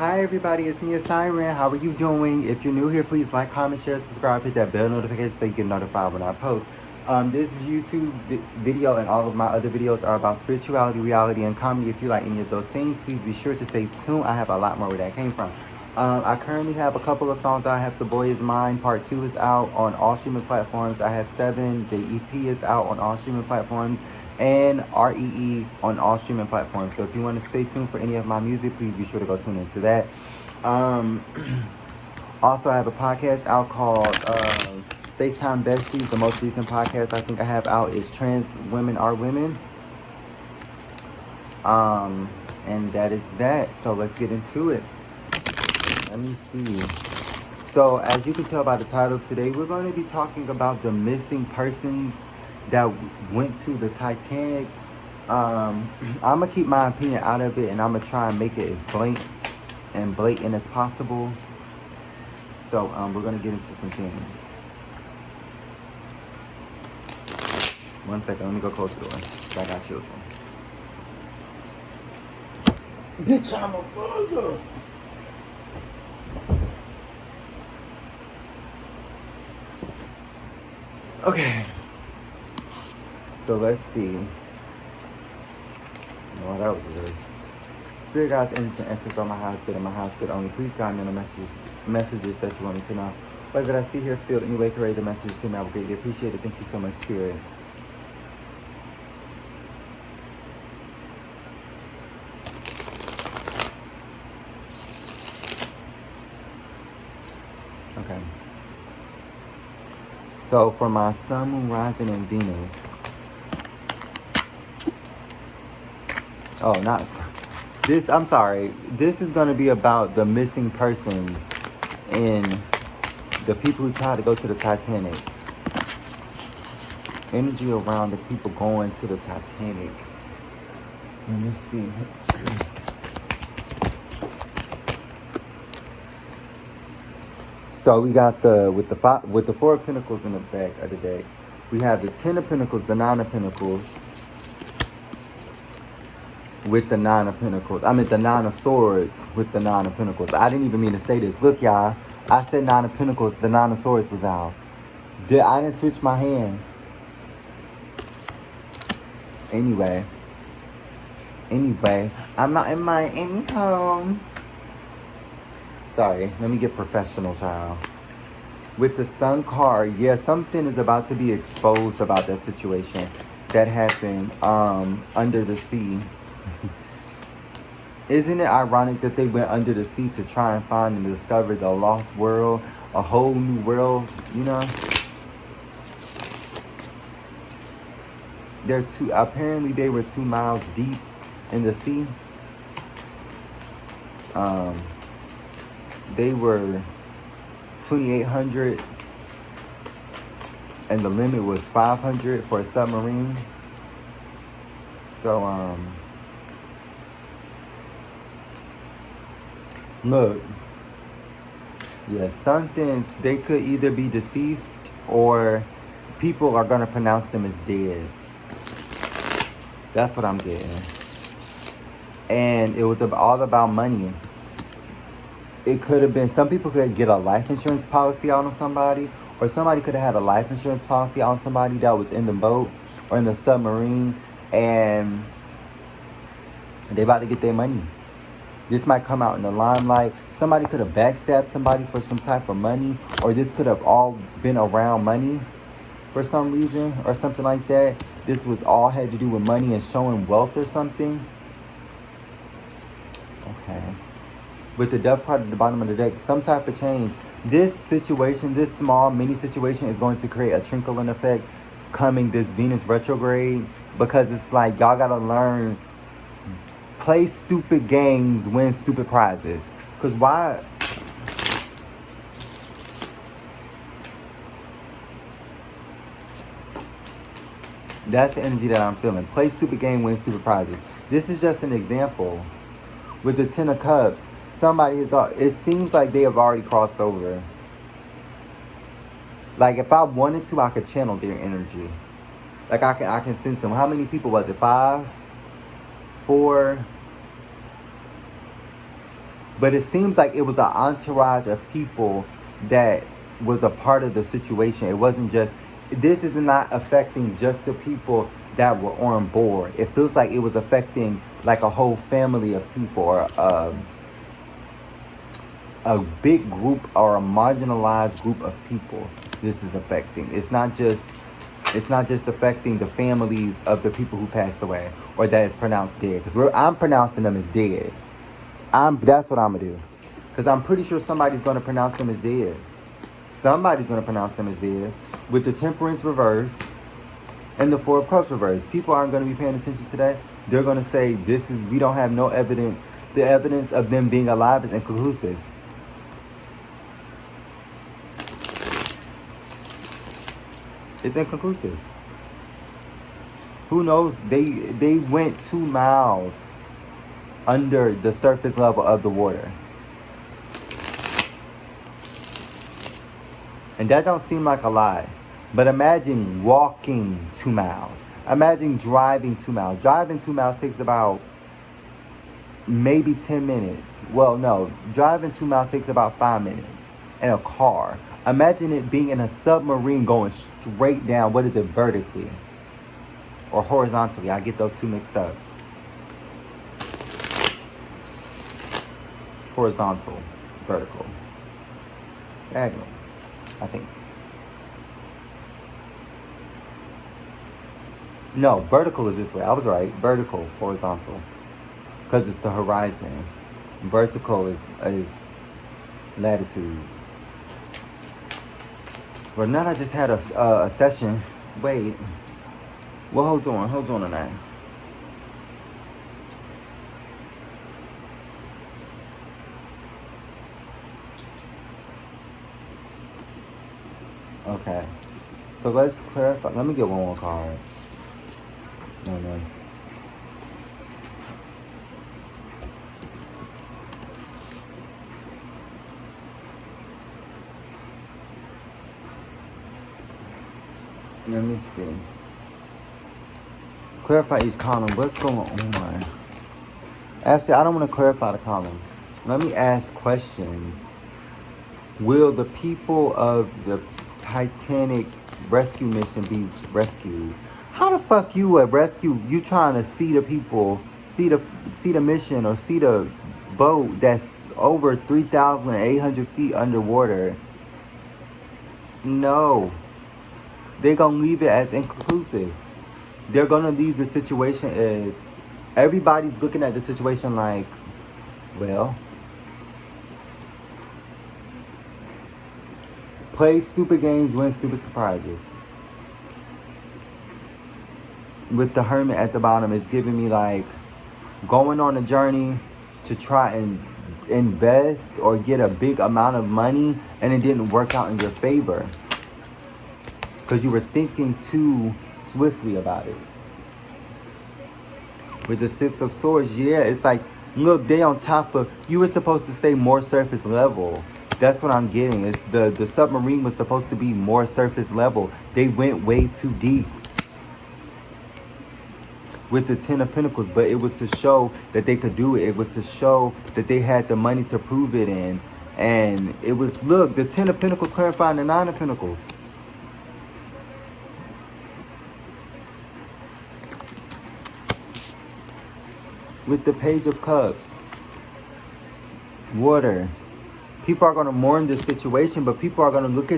Hi everybody, it's me, Siren. How are you doing? If you're new here, please like, comment, share, subscribe, hit that bell notification so you get notified when I post. This YouTube video and all of my other videos are about spirituality, reality, and comedy. If you like any of those things, please be sure to stay tuned. I have a lot more where that came from. I currently have a couple of songs. I have The Boy Is Mine, Part 2 is out on all streaming platforms. I have 7, the EP is out on all streaming platforms, and REE on all streaming platforms. So if you want to stay tuned for any of my music, please be sure to go tune into that. Also, I have a podcast out called FaceTime Besties. The most recent podcast I think I have out is Trans Women Are Women. And that is that. So let's get into it. Let me see. So as you can tell by the title, today we're going to be talking about the missing persons that went to the Titanic. I'm gonna keep my opinion out of it, and I'm gonna try and make it as blatant as possible. So we're gonna get into some things. One second, let me go close the door. I got children. Bitch, I'm a bugger. Okay. So let's see. Oh, that was worse. Spirit guides, angels, and ancestors are my highest good and my highest good only. Please guide me on the messages that you want me to know. Whether I see, hear, feel, any way, create the messages to me, I will greatly appreciate it. Thank you so much, Spirit. Okay. So for my sun, moon, rising, and Venus. Oh, not this. I'm sorry. This is going to be about the missing persons and the people who tried to go to the Titanic. Energy around the people going to the Titanic. Let me see. So we got with the 4 of Pentacles in the back of the deck. We have the 10 of Pentacles, the 9 of Pentacles. With the 9 of Pentacles. I mean, the 9 of Swords with the 9 of Pentacles. I didn't even mean to say this. Look, y'all. I said 9 of Pentacles. The 9 of Swords was out. I didn't switch my hands. Anyway. I'm not in my any home. Sorry. Let me get professional, child. With the Sun card, yeah, something is about to be exposed about that situation that happened under the sea. Isn't it ironic that they went under the sea to try and find and discover the lost world, a whole new world, you know? Apparently they were 2 miles deep in the sea. They were 2,800 and the limit was 500 for a submarine. So, look, yeah, something, they could either be deceased or people are going to pronounce them as dead. That's what I'm getting. And it was all about money. It could have been, some people could get a life insurance policy out on somebody, or somebody could have had a life insurance policy on somebody that was in the boat or in the submarine, and they about to get their money. This might come out in the limelight. Somebody could have backstabbed somebody for some type of money, or this could have all been around money for some reason or something like that. This was all had to do with money and showing wealth or something. Okay. With the Death card at the bottom of the deck, some type of change. This situation, this small mini situation is going to create a trickle-in effect coming this Venus retrograde, because it's like y'all gotta learn, play stupid games, win stupid prizes. Because why? That's the energy that I'm feeling. Play stupid game, win stupid prizes. This is just an example. With the 10 of Cups, somebody is, it seems like they have already crossed over. Like, if I wanted to, I could channel their energy. Like, I can sense them. How many people was it? 5? 4? But it seems like it was an entourage of people that was a part of the situation. It wasn't just, this is not affecting just the people that were on board. It feels like it was affecting like a whole family of people, or a big group, or a marginalized group of people. This is affecting. It's not just affecting the families of the people who passed away or that is pronounced dead. Because I'm pronouncing them as dead. That's what I'm gonna do. Because I'm pretty sure somebody's gonna pronounce them as dead. Somebody's gonna pronounce them as dead. With the Temperance reverse and the Four of Cups reverse, people aren't gonna be paying attention today. They're gonna say we don't have no evidence. The evidence of them being alive is inconclusive. It's inconclusive. Who knows? They went 2 miles under the surface level of the water. And that don't seem like a lie. But imagine walking 2 miles. Imagine driving 2 miles. Driving 2 miles takes about maybe 10 minutes. Well, no. Driving 2 miles takes about 5 minutes in a car. Imagine it being in a submarine going straight down. What is it, vertically? Or horizontally? I get those two mixed up. Horizontal, vertical, diagonal, I think. No, vertical is this way. I was right. Vertical, horizontal. Because it's the horizon. Vertical is latitude. But now I just had a session. Wait. Well, hold on a minute. Okay. So let's clarify. Let me get one more card. No. Let me see. Clarify each column. What's going on? Actually, I don't want to clarify the column. Let me ask questions. Will the people of the Titanic rescue mission be rescued? How the fuck you a rescue? You trying to see the people, see the mission, or see the boat that's over 3,800 feet underwater? No. They're going to leave it as inconclusive. They're going to leave the situation as, everybody's looking at the situation like, well, play stupid games, win stupid surprises. With the Hermit at the bottom, it's giving me like going on a journey to try and invest or get a big amount of money, and it didn't work out in your favor. Because you were thinking too swiftly about it. With the Six of Swords, yeah, it's like, look, they on top of, you were supposed to stay more surface level. That's what I'm getting. It's the submarine was supposed to be more surface level. They went way too deep with the Ten of Pentacles, but it was to show that they could do it. It was to show that they had the money to prove it in. And it was, look, the Ten of Pentacles clarifying the Nine of Pentacles. With the Page of Cups. Water. People are going to mourn this situation, but people are going to look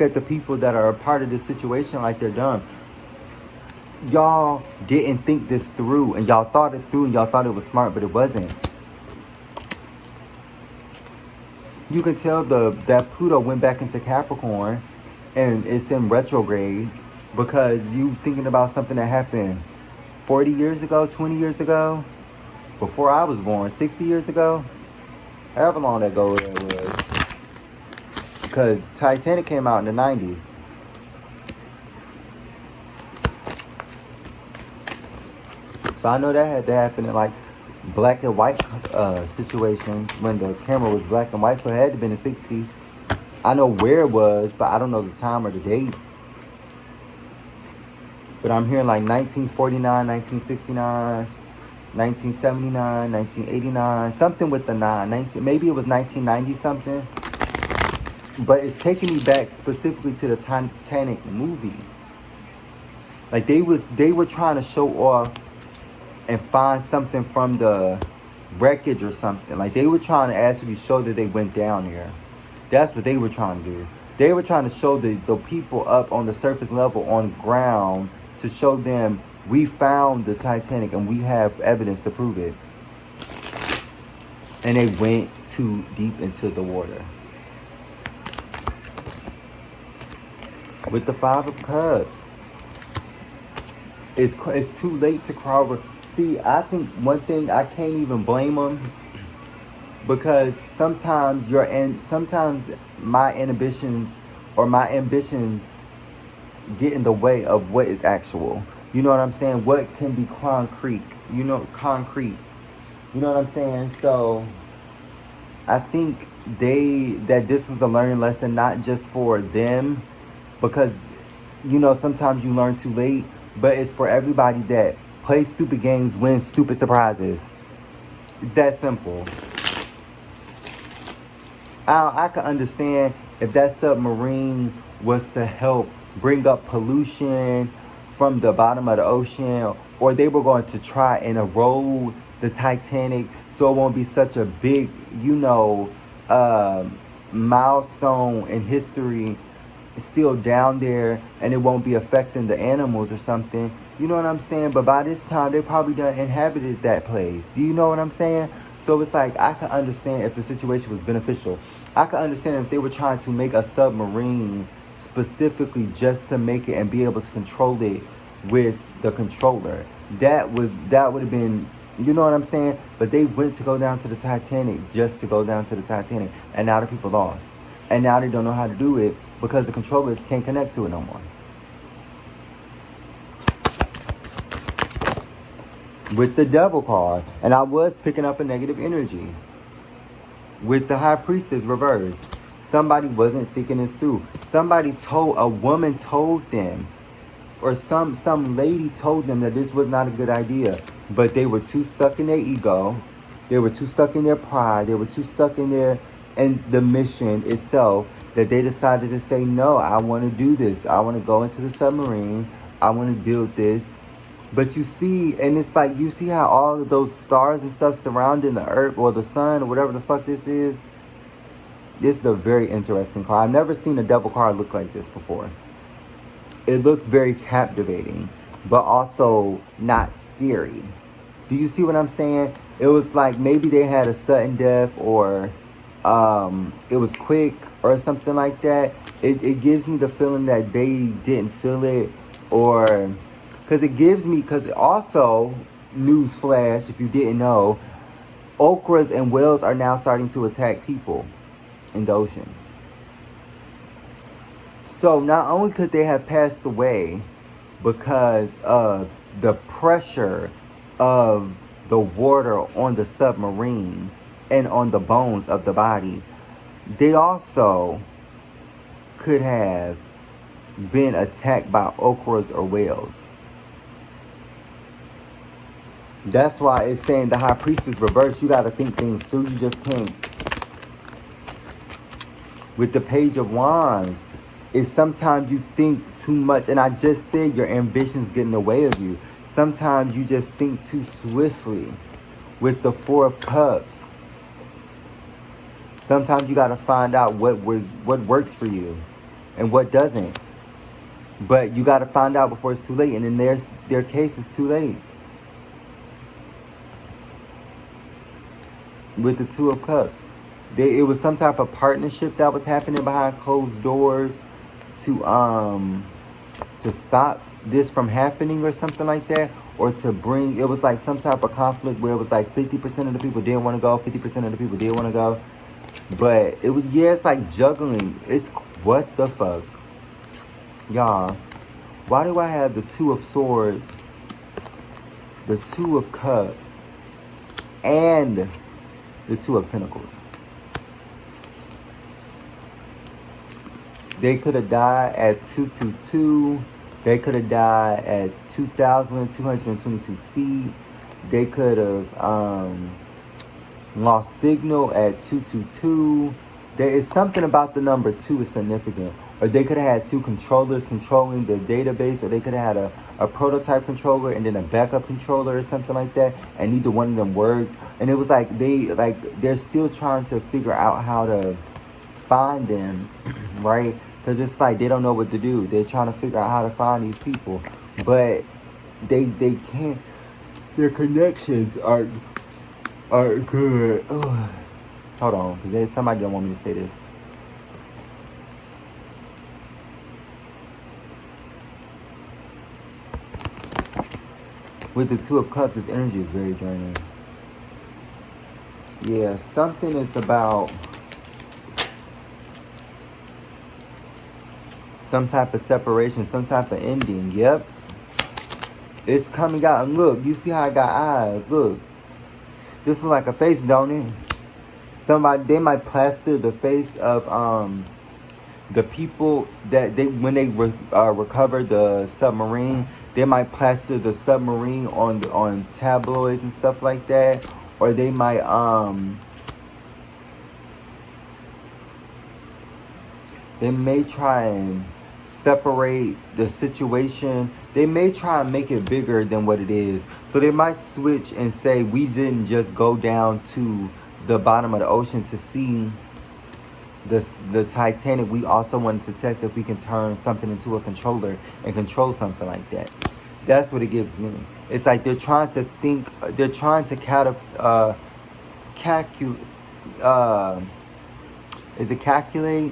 at the people that are a part of this situation like they're dumb. Y'all didn't think this through, and y'all thought it through, and y'all thought it was smart, but it wasn't. You can tell that Pluto went back into Capricorn, and it's in retrograde, because you thinking about something that happened 40 years ago, 20 years ago, before I was born, 60 years ago, however long ago that was. Because Titanic came out in the 90s. So I know that had to happen in like black and white situations when the camera was black and white, so it had to be in the 60s. I know where it was, but I don't know the time or the date. But I'm hearing like 1949, 1969. 1979, 1989, something with the 19, maybe it was 1990 something. But it's taking me back specifically to the Titanic movie. Like they were trying to show off and find something from the wreckage or something. Like they were trying to actually show that they went down there. That's what they were trying to do. They were trying to show the people up on the surface level on ground to show them we found the Titanic and we have evidence to prove it. And they went too deep into the water. With the Five of Cups, it's too late to cry over. See, I think one thing, I can't even blame them, because sometimes sometimes my inhibitions or my ambitions get in the way of what is actual. You know what I'm saying? What can be concrete? Concrete. You know what I'm saying? So I think that this was a learning lesson, not just for them, because sometimes you learn too late, but it's for everybody that plays stupid games, wins stupid surprises. It's that simple. I can understand if that submarine was to help bring up pollution from the bottom of the ocean, or they were going to try and erode the Titanic so it won't be such a big, milestone in history still down there, and it won't be affecting the animals or something. You know what I'm saying? But by this time, they probably done inhabited that place. Do you know what I'm saying? So it's like, I can understand if the situation was beneficial. I can understand if they were trying to make a submarine specifically just to make it and be able to control it with the controller. That would have been, you know what I'm saying? But they went to go down to the Titanic just to go down to the Titanic. And now the people lost. And now they don't know how to do it because the controllers can't connect to it no more. With the Devil card. And I was picking up a negative energy. With the High Priestess reversed. Somebody wasn't thinking this through. A woman told them, or some lady told them that this was not a good idea. But they were too stuck in their ego. They were too stuck in their pride. They were too stuck in the mission itself, that they decided to say, no, I want to do this. I want to go into the submarine. I want to build this. But you see, and it's like, you see how all of those stars and stuff surrounding the earth or the sun or whatever the fuck this is? This is a very interesting card. I've never seen a Devil card look like this before. It looks very captivating, but also not scary. Do you see what I'm saying? It was like maybe they had a sudden death, or it was quick or something like that. It gives me the feeling that they didn't feel it, or because also, news flash, if you didn't know, okras and whales are now starting to attack people in the ocean. So not only could they have passed away because of the pressure of the water on the submarine and on the bones of the body, they also could have been attacked by okras or whales. That's why it's saying the High Priestess reverse. You got to think things through. You just can't. With the Page of Wands, is sometimes you think too much. And I just said your ambitions get in the way of you. Sometimes you just think too swiftly. With the Four of Cups, sometimes you got to find out what works for you and what doesn't. But you got to find out before it's too late. And in their case, it's too late. With the Two of Cups, it was some type of partnership that was happening behind closed doors to stop this from happening or something like that, or to bring, it was like some type of conflict where it was like 50% of the people didn't want to go, 50% of the people did want to go. But it was, it's like juggling. It's, what the fuck? Y'all, why do I have the Two of Swords, the Two of Cups, and the Two of Pentacles? They could have died at 222. They could have died at 2,222 feet. They could have lost signal at 222. There is something about the number 2 is significant. Or they could have had 2 controllers controlling the database, or they could have had a prototype controller and then a backup controller or something like that, and neither one of them worked. And it was like they're still trying to figure out how to find them, right? Because it's like they don't know what to do. They're trying to figure out how to find these people, but they can't. Their connections are good. Ugh. Hold on, because there's somebody that want me to say this. With the 2 of Cups, his energy is very draining. Yeah, something is about some type of separation, some type of ending. Yep. It's coming out. And look, you see how I got eyes. Look. This looks like a face, don't it? They might plaster the face of the people that when they recover the submarine, they might plaster the submarine on tabloids and stuff like that, or they might they may try and separate the situation. They may try and make it bigger than what it is. So they might switch and say, we didn't just go down to the bottom of the ocean to see the Titanic. We also wanted to test if we can turn something into a controller and control something like that. That's what it gives me. It's like they're trying to think. They're trying to calculate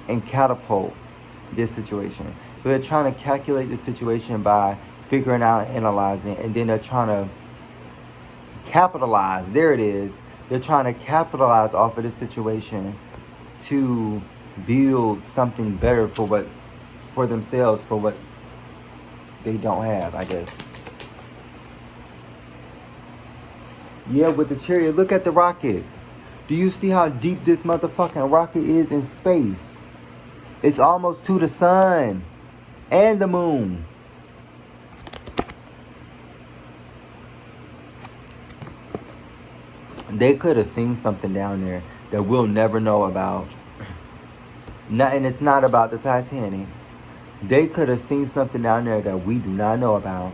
and catapult this situation. So they're trying to calculate the situation by figuring out, analyzing, and then they're trying to capitalize. There it is. They're trying to capitalize off of the situation to build something better for themselves, for what they don't have, I guess. Yeah, with the Chariot, look at the rocket. Do you see how deep this motherfucking rocket is in space? It's almost to the sun and the moon. They could have seen something down there that we'll never know about. And it's not about the Titanic. They could have seen something down there that we do not know about.